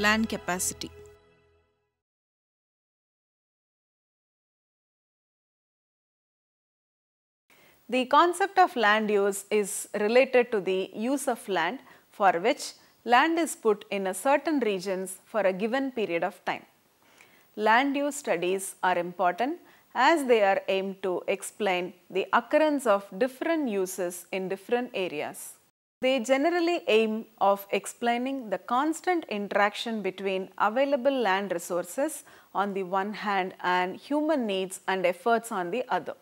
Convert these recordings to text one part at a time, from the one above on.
land capacity. The concept of land use is related to the use of land for which land is put in a certain regions for a given period of time. Land use studies are important as they are aimed to explain the occurrence of different uses in different areas. They generally aim of explaining the constant interaction between available land resources on the one hand and human needs and efforts on the other.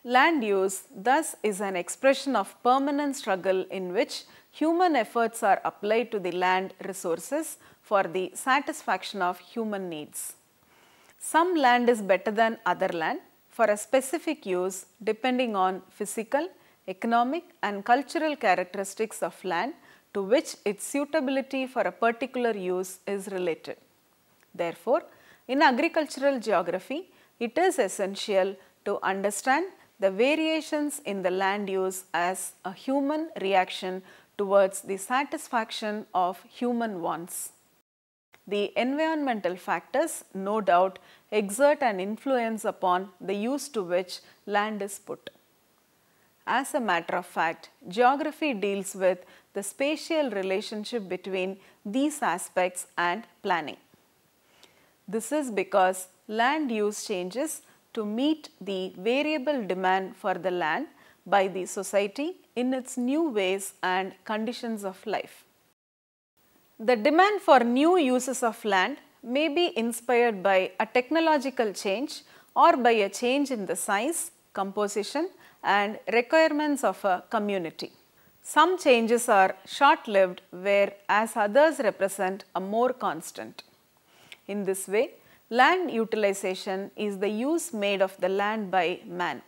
Land use thus is an expression of permanent struggle in which human efforts are applied to the land resources for the satisfaction of human needs. Some land is better than other land for a specific use depending on physical, economic and cultural characteristics of land to which its suitability for a particular use is related. Therefore, in agricultural geography, it is essential to understand the variations in the land use as a human reaction towards the satisfaction of human wants. The environmental factors no doubt exert an influence upon the use to which land is put. As a matter of fact, geography deals with the spatial relationship between these aspects and planning. This is because land use changes to meet the variable demand for the land by the society in its new ways and conditions of life. The demand for new uses of land may be inspired by a technological change or by a change in the size, composition and requirements of a community. Some changes are short-lived, whereas others represent a more constant. In this way, land utilization is the use made of the land by man.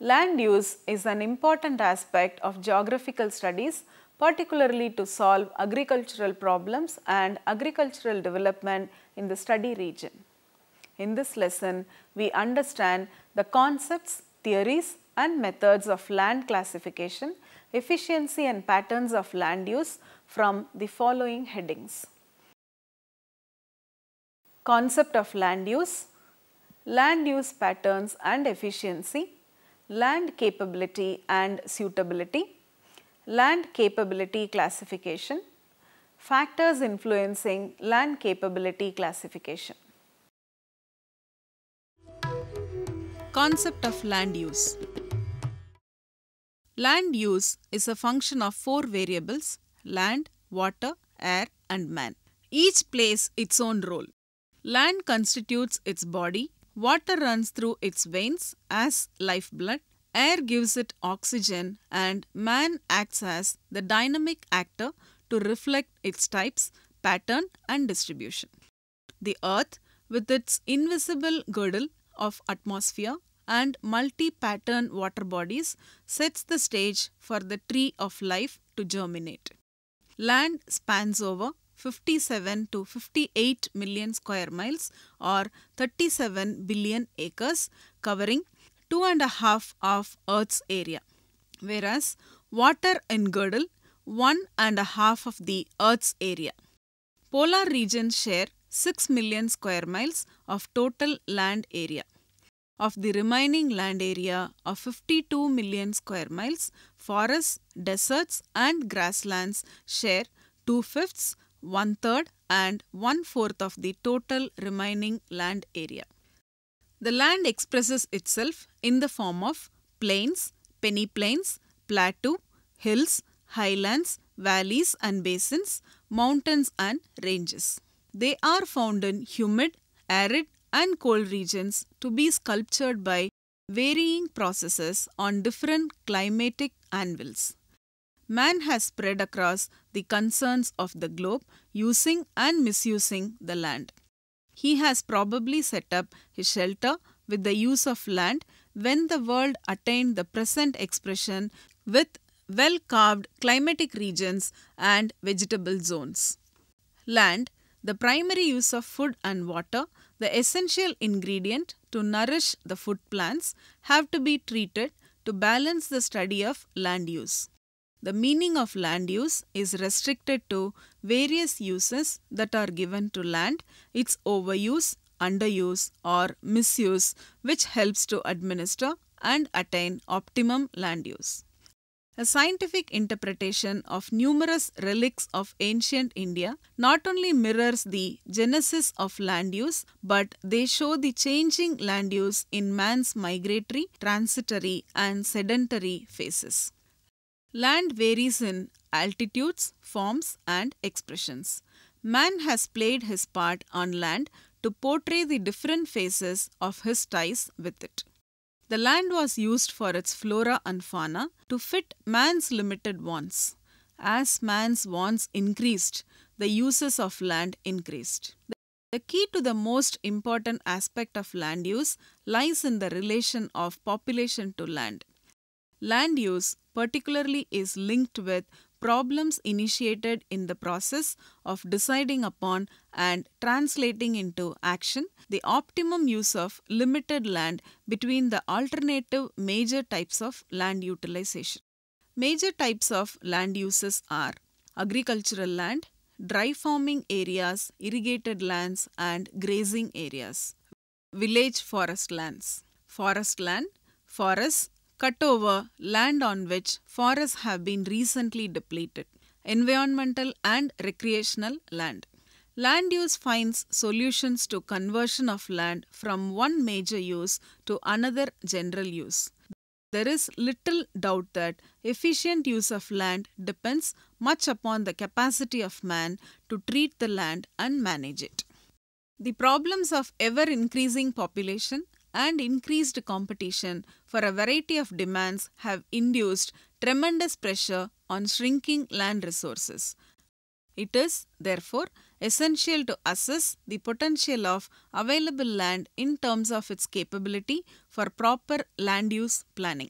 Land use is an important aspect of geographical studies, particularly to solve agricultural problems and agricultural development in the study region. In this lesson, we understand the concepts, theories and methods of land classification, efficiency and patterns of land use from the following headings. Concept of land use patterns and efficiency, land capability and suitability, land capability classification, factors influencing land capability classification. Concept of land use. Land use is a function of four variables: land, water, air and man. Each plays its own role. Land constitutes its body, water runs through its veins as lifeblood, air gives it oxygen and man acts as the dynamic actor to reflect its types, pattern and distribution. The earth with its invisible girdle of atmosphere and multi-pattern water bodies sets the stage for the tree of life to germinate. Land spans over 57 to 58 million square miles or 37 billion acres, covering 2.5 of Earth's area, whereas water engirdle 1.5 of the Earth's area. Polar regions share 6 million square miles of total land area. Of the remaining land area of 52 million square miles, forests, deserts and grasslands share 2/5, 1/3 and 1/4 of the total remaining land area. The land expresses itself in the form of plains, peneplains, plateau, hills, highlands, valleys and basins, mountains and ranges. They are found in humid, arid and cold regions to be sculptured by varying processes on different climatic anvils. Man has spread across the concerns of the globe using and misusing the land. He has probably set up his shelter with the use of land when the world attained the present expression with well-carved climatic regions and vegetable zones. Land, the primary use of food and water, the essential ingredient to nourish the food plants, have to be treated to balance the study of land use. the meaning of land use is restricted to various uses that are given to land, its overuse, underuse, or misuse, which helps to administer and attain optimum land use. A scientific interpretation of numerous relics of ancient India not only mirrors the genesis of land use, but they show the changing land use in man's migratory, transitory, and sedentary phases. Land varies in altitudes, forms, and expressions. Man has played his part on land to portray the different phases of his ties with it. The land was used for its flora and fauna to fit man's limited wants. As man's wants increased, the uses of land increased. The key to the most important aspect of land use lies in the relation of population to land. Land use particularly is linked with problems initiated in the process of deciding upon and translating into action the optimum use of limited land between the alternative major types of land utilization. Major types of land uses are agricultural land, dry farming areas, irrigated lands, and grazing areas. Village forest lands. Forest land, forests, cut over land on which forests have been recently depleted. Environmental and recreational land. Land use finds solutions to conversion of land from one major use to another general use. There is little doubt that efficient use of land depends much upon the capacity of man to treat the land and manage it. The problems of ever-increasing population and increased competition for a variety of demands have induced tremendous pressure on shrinking land resources. It is, therefore, essential to assess the potential of available land in terms of its capability for proper land use planning.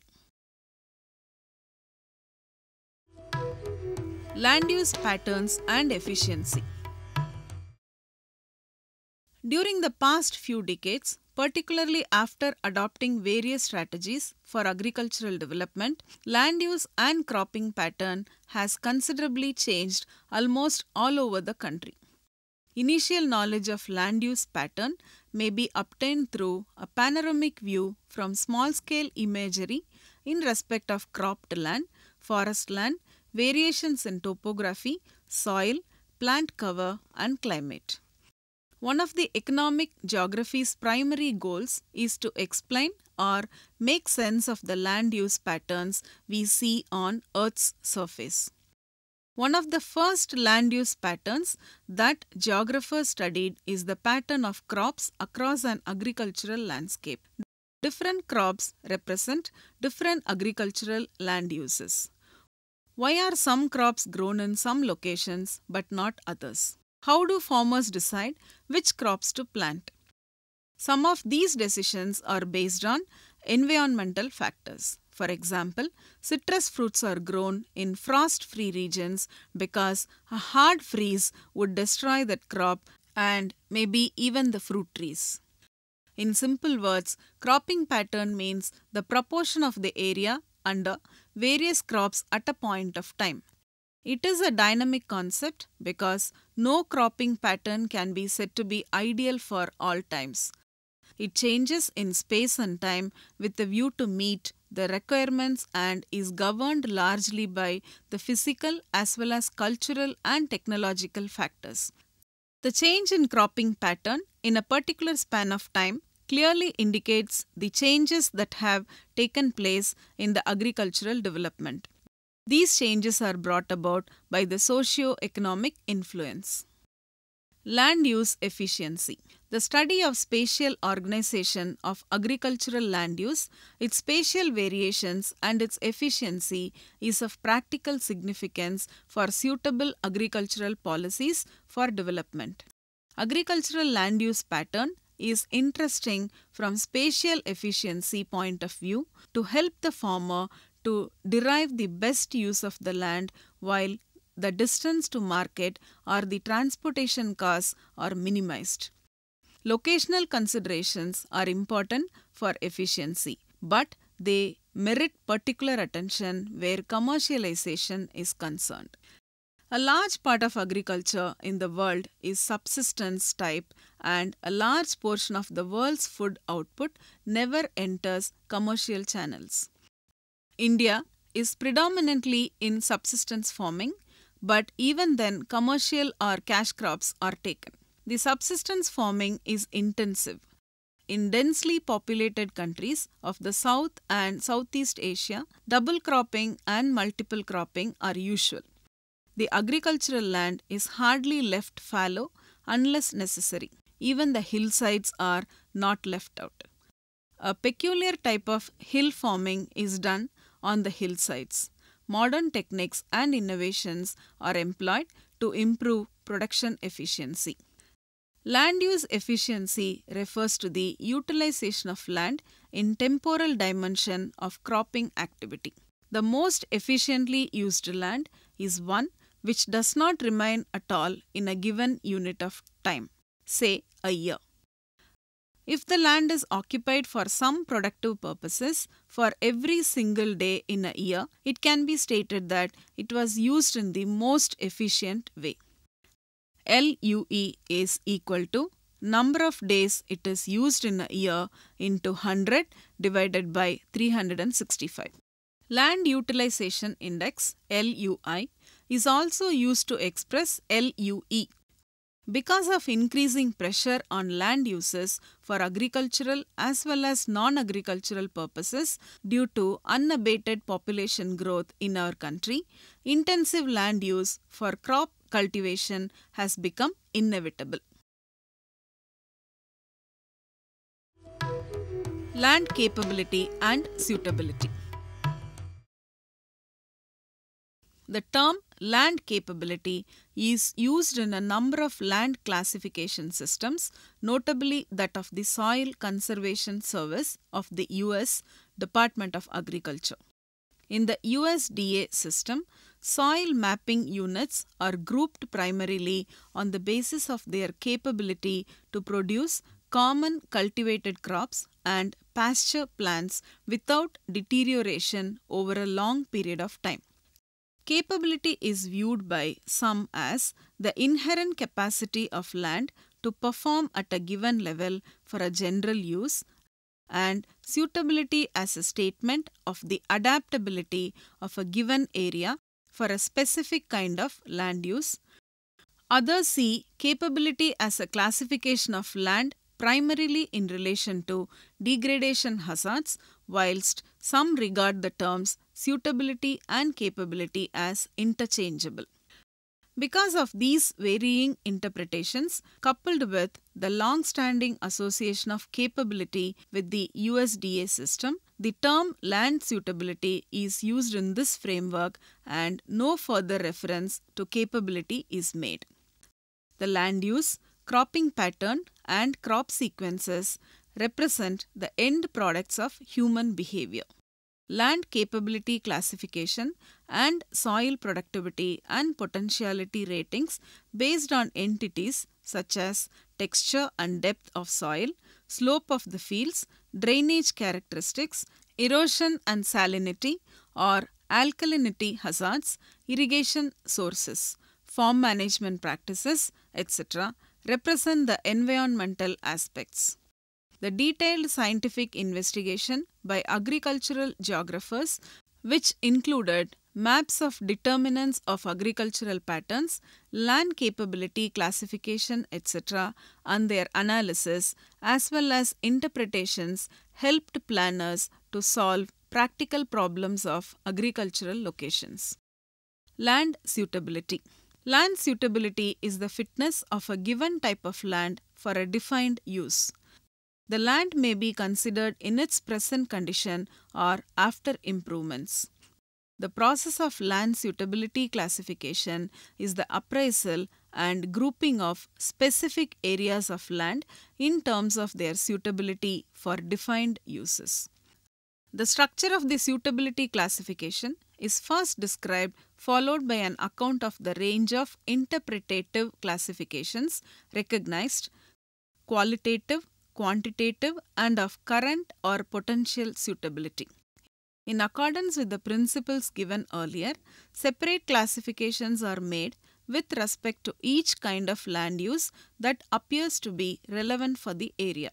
Land use patterns and efficiency. During the past few decades, particularly after adopting various strategies for agricultural development, land use and cropping pattern has considerably changed almost all over the country. Initial knowledge of land use pattern may be obtained through a panoramic view from small-scale imagery in respect of cropped land, forest land, variations in topography, soil, plant cover, and climate. One of the economic geography's primary goals is to explain or make sense of the land use patterns we see on Earth's surface. One of the first land use patterns that geographers studied is the pattern of crops across an agricultural landscape. Different crops represent different agricultural land uses. Why are some crops grown in some locations but not others? How do farmers decide which crops to plant? Some of these decisions are based on environmental factors. For example, citrus fruits are grown in frost-free regions because a hard freeze would destroy that crop and maybe even the fruit trees. In simple words, cropping pattern means the proportion of the area under various crops at a point of time. It is a dynamic concept because no cropping pattern can be said to be ideal for all times. It changes in space and time with a view to meet the requirements and is governed largely by the physical as well as cultural and technological factors. The change in cropping pattern in a particular span of time clearly indicates the changes that have taken place in the agricultural development. These changes are brought about by the socio-economic influence. Land use efficiency. The study of spatial organization of agricultural land use, its spatial variations and its efficiency is of practical significance for suitable agricultural policies for development. Agricultural land use pattern is interesting from spatial efficiency point of view to help the farmer to derive the best use of the land while the distance to market or the transportation costs are minimized. Locational considerations are important for efficiency, but they merit particular attention where commercialization is concerned. A large part of agriculture in the world is subsistence type, and a large portion of the world's food output never enters commercial channels. India is predominantly in subsistence farming, but even then commercial or cash crops are taken. The subsistence farming is intensive. In densely populated countries of the South and Southeast Asia, double cropping and multiple cropping are usual. The agricultural land is hardly left fallow unless necessary. Even the hillsides are not left out. A peculiar type of hill farming is done on the hillsides. Modern techniques and innovations are employed to improve production efficiency. Land use efficiency refers to the utilization of land in temporal dimension of cropping activity. The most efficiently used land is one which does not remain at all in a given unit of time, say a year. If the land is occupied for some productive purposes for every single day in a year, it can be stated that it was used in the most efficient way. LUE is equal to number of days it is used in a year into 100 divided by 365. Land Utilization Index LUI is also used to express LUE. Because of increasing pressure on land uses for agricultural as well as non-agricultural purposes due to unabated population growth in our country, intensive land use for crop cultivation has become inevitable. Land capability and suitability. The term land capability is used in a number of land classification systems, notably that of the Soil Conservation Service of the U.S. Department of Agriculture. In the USDA system, soil mapping units are grouped primarily on the basis of their capability to produce common cultivated crops and pasture plants without deterioration over a long period of time. Capability is viewed by some as the inherent capacity of land to perform at a given level for a general use, and suitability as a statement of the adaptability of a given area for a specific kind of land use. Others see capability as a classification of land primarily in relation to degradation hazards, whilst some regard the terms suitability and capability as interchangeable. Because of these varying interpretations, coupled with the long-standing association of capability with the USDA system, the term land suitability is used in this framework and no further reference to capability is made. The land use, cropping pattern and crop sequences represent the end products of human behavior. Land capability classification and soil productivity and potentiality ratings based on entities such as texture and depth of soil, slope of the fields, drainage characteristics, erosion and salinity or alkalinity hazards, irrigation sources, farm management practices, etc. represent the environmental aspects. The detailed scientific investigation by agricultural geographers, which included maps of determinants of agricultural patterns, land capability classification, etc., and their analysis as well as interpretations helped planners to solve practical problems of agricultural locations. Land suitability. Land suitability is the fitness of a given type of land for a defined use. The land may be considered in its present condition or after improvements. The process of land suitability classification is the appraisal and grouping of specific areas of land in terms of their suitability for defined uses. The structure of the suitability classification is first described, followed by an account of the range of interpretative classifications recognized, qualitative, quantitative, and of current or potential suitability. In accordance with the principles given earlier, separate classifications are made with respect to each kind of land use that appears to be relevant for the area.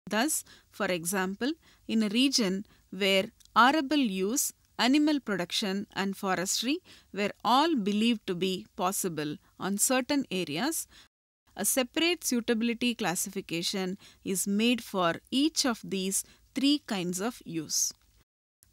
Thus, for example, in a region where arable use, animal production and forestry were all believed to be possible on certain areas, a separate suitability classification is made for each of these three kinds of use.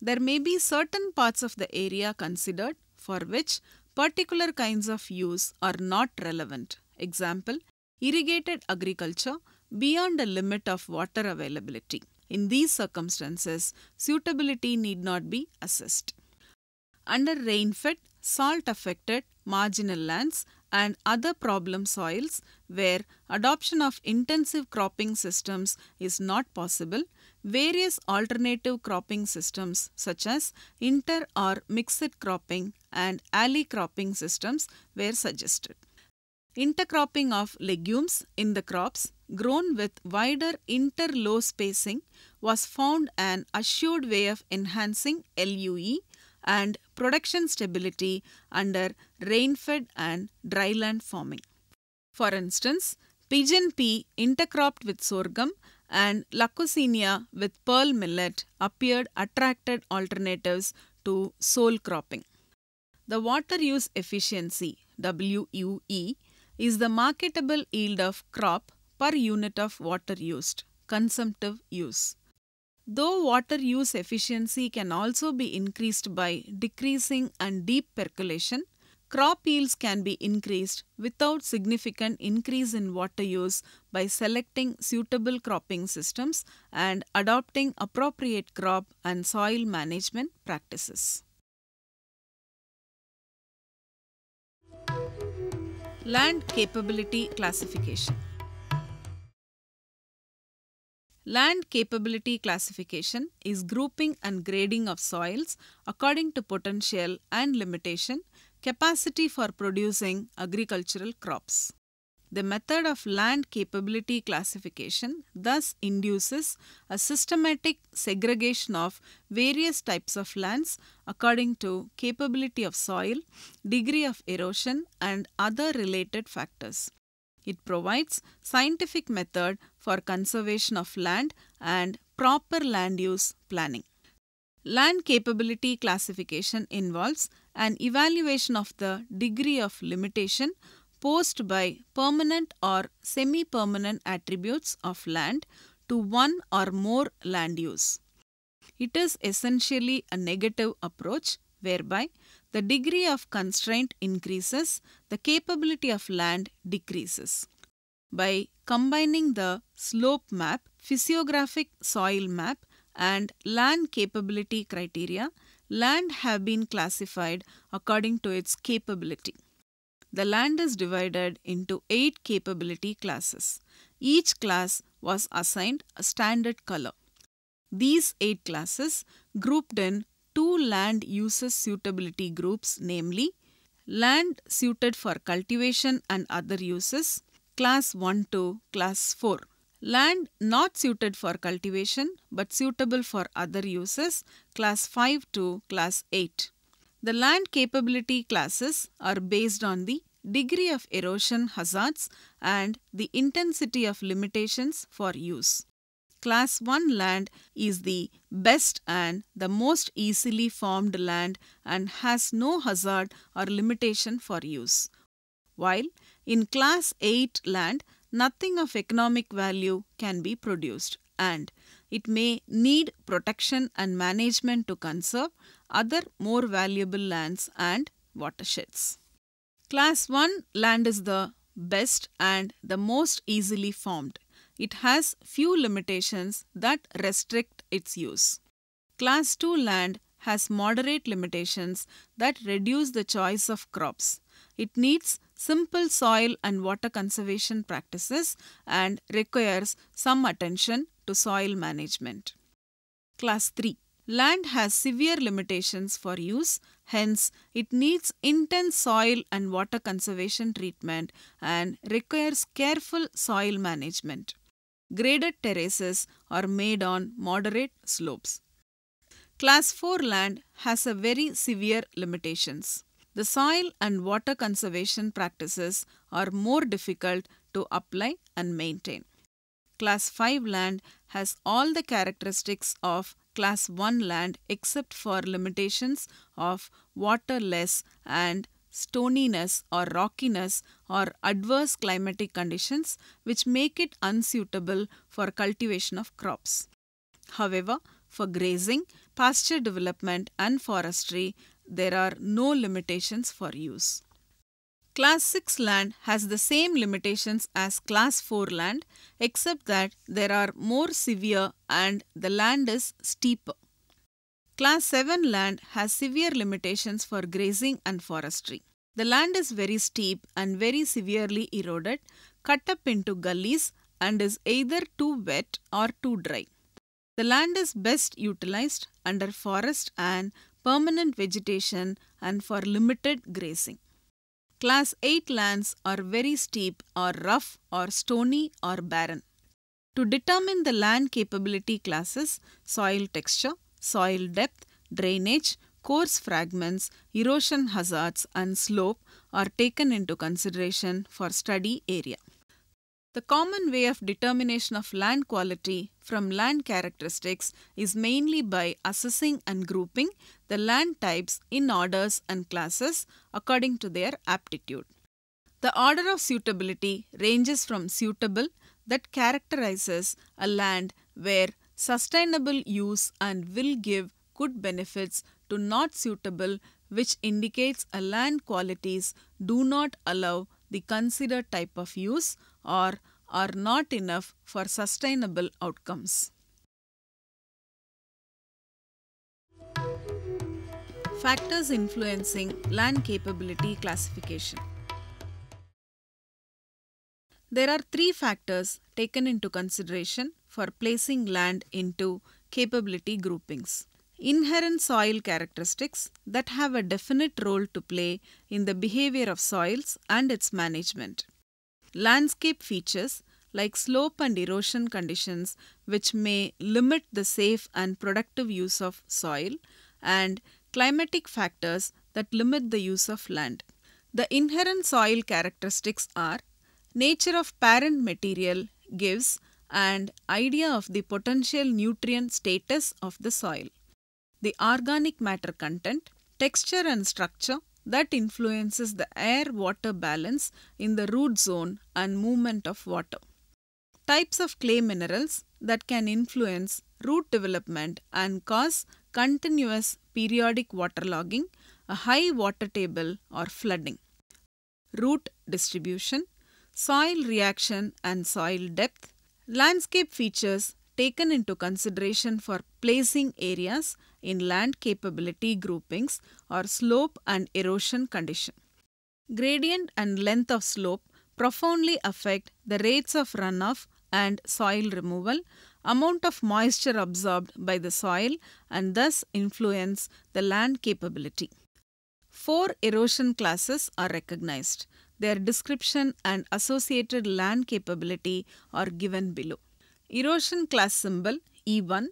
There may be certain parts of the area considered for which particular kinds of use are not relevant. Example, irrigated agriculture beyond a limit of water availability. In these circumstances, suitability need not be assessed. Under rain-fed, salt-affected, marginal lands and other problem soils where adoption of intensive cropping systems is not possible, various alternative cropping systems such as inter or mixed cropping and alley cropping systems were suggested. Intercropping of legumes in the crops grown with wider inter-low spacing was found an assured way of enhancing LUE and production stability under rain-fed and dryland farming. For instance, pigeon pea intercropped with sorghum and Leucaena with pearl millet appeared attracted alternatives to sole cropping. The water use efficiency WUE is the marketable yield of crop per unit of water used, consumptive use. Though water use efficiency can also be increased by decreasing and deep percolation, crop yields can be increased without significant increase in water use by selecting suitable cropping systems and adopting appropriate crop and soil management practices. Land Capability Classification. Land capability classification is grouping and grading of soils according to potential and limitation, capacity for producing agricultural crops. The method of land capability classification thus induces a systematic segregation of various types of lands according to capability of soil, degree of erosion and other related factors. It provides scientific method for conservation of land and proper land use planning. Land capability classification involves an evaluation of the degree of limitation posed by permanent or semi-permanent attributes of land to one or more land use. It is essentially a negative approach whereby the degree of constraint increases, the capability of land decreases. By combining the slope map, physiographic soil map and land capability criteria, land have been classified according to its capability. The land is divided into 8 capability classes. Each class was assigned a standard color. These 8 classes grouped in 2 land uses suitability groups, namely land suited for cultivation and other uses, class 1 to class 4. Land not suited for cultivation but suitable for other uses, class 5 to class 8. The land capability classes are based on the degree of erosion hazards and the intensity of limitations for use. Class 1 land is the best and the most easily formed land and has no hazard or limitation for use. While in Class 8 land, nothing of economic value can be produced and it may need protection and management to conserve other more valuable lands and watersheds. Class 1 land is the best and the most easily formed. It has few limitations that restrict its use. Class 2 land has moderate limitations that reduce the choice of crops. It needs simple soil and water conservation practices and requires some attention to soil management. Class 3. Land has severe limitations for use, hence it needs intense soil and water conservation treatment and requires careful soil management. Graded terraces are made on moderate slopes. Class 4 land has a very severe limitations. The soil and water conservation practices are more difficult to apply and maintain. Class 5 land has all the characteristics of Class 1 land except for limitations of waterless and stoniness or rockiness or adverse climatic conditions which make it unsuitable for cultivation of crops. However, for grazing, pasture development and forestry, there are no limitations for use. Class 6 land has the same limitations as Class 4 land except that there are more severe and the land is steeper. Class 7 land has severe limitations for grazing and forestry. The land is very steep and very severely eroded, cut up into gullies and is either too wet or too dry. The land is best utilized under forest and permanent vegetation and for limited grazing. Class 8 lands are very steep or rough or stony or barren. To determine the land capability classes, soil texture, soil depth, drainage, coarse fragments, erosion hazards and slope are taken into consideration for study area. The common way of determination of land quality from land characteristics is mainly by assessing and grouping the land types in orders and classes according to their aptitude. The order of suitability ranges from suitable that characterizes a land where sustainable use and will give good benefits to not suitable, which indicates a land qualities do not allow the considered type of use or are not enough for sustainable outcomes. Factors influencing land capability classification. There are three factors taken into consideration for placing land into capability groupings. Inherent soil characteristics that have a definite role to play in the behavior of soils and its management. Landscape features like slope and erosion conditions which may limit the safe and productive use of soil, and climatic factors that limit the use of land. The inherent soil characteristics are: nature of parent material gives an idea of the potential nutrient status of the soil. The organic matter content, texture and structure that influences the air-water balance in the root zone and movement of water. Types of clay minerals that can influence root development and cause continuous periodic waterlogging, a high water table or flooding. Root distribution, soil reaction and soil depth, landscape features taken into consideration for placing areas in land capability groupings or slope and erosion condition. Gradient and length of slope profoundly affect the rates of runoff and soil removal, amount of moisture absorbed by the soil and thus influence the land capability. 4 erosion classes are recognized. Their description and associated land capability are given below. Erosion class symbol E1,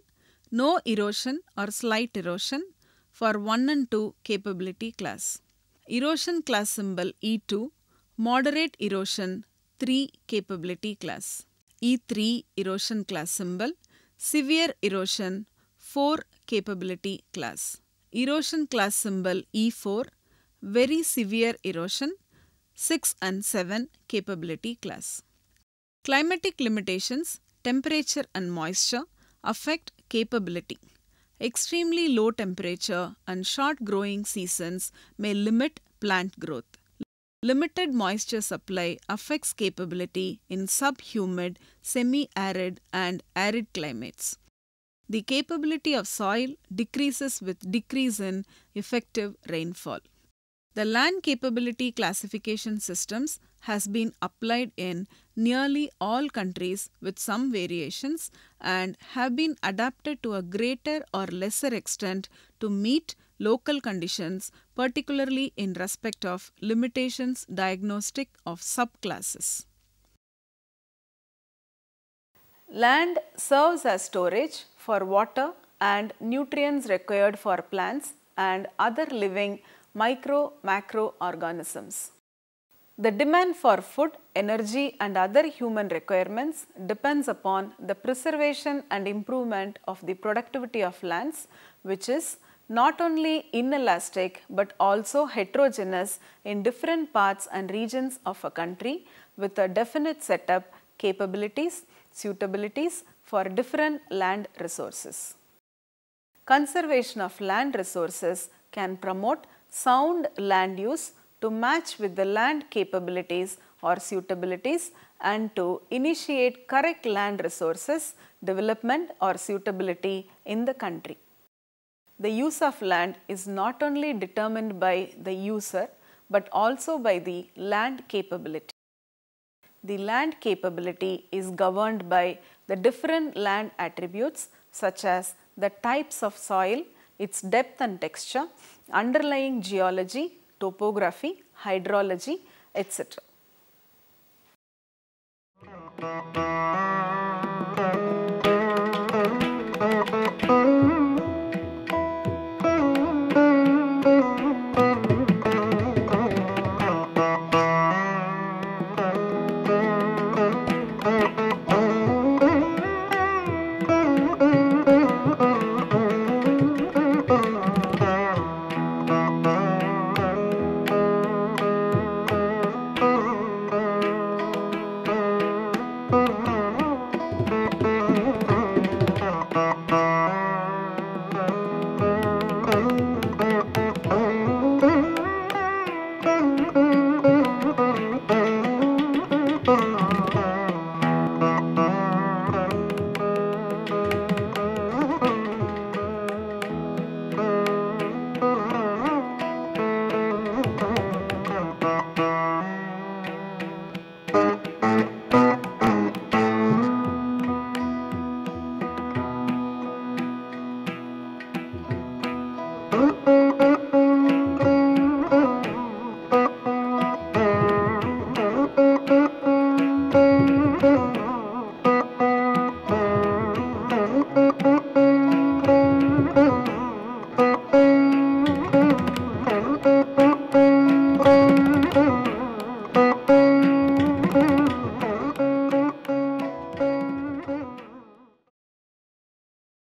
no erosion or slight erosion for 1 and 2 capability class. Erosion class symbol E2, moderate erosion 3 capability class. E3 erosion class symbol, severe erosion 4 capability class. Erosion class symbol E4, very severe erosion 6 and 7 capability class. Climatic limitations, temperature and moisture affect capability. Extremely low temperature and short growing seasons may limit plant growth. Limited moisture supply affects capability in subhumid, semi-arid and arid climates. The capability of soil decreases with decrease in effective rainfall. The land capability classification systems has been applied in nearly all countries with some variations and have been adapted to a greater or lesser extent to meet local conditions, particularly in respect of limitations diagnostic of subclasses. Land serves as storage for water, and nutrients required for plants and other living micro-macro organisms. The demand for food, energy and other human requirements depends upon the preservation and improvement of the productivity of lands, which is not only inelastic but also heterogeneous in different parts and regions of a country with a definite setup, capabilities, suitabilities for different land resources. Conservation of land resources can promote sound land use to match with the land capabilities or suitabilities and to initiate correct land resources development or suitability in the country. The use of land is not only determined by the user but also by the land capability. The land capability is governed by the different land attributes such as the types of soil, its depth and texture, underlying geology, topography, hydrology, etc.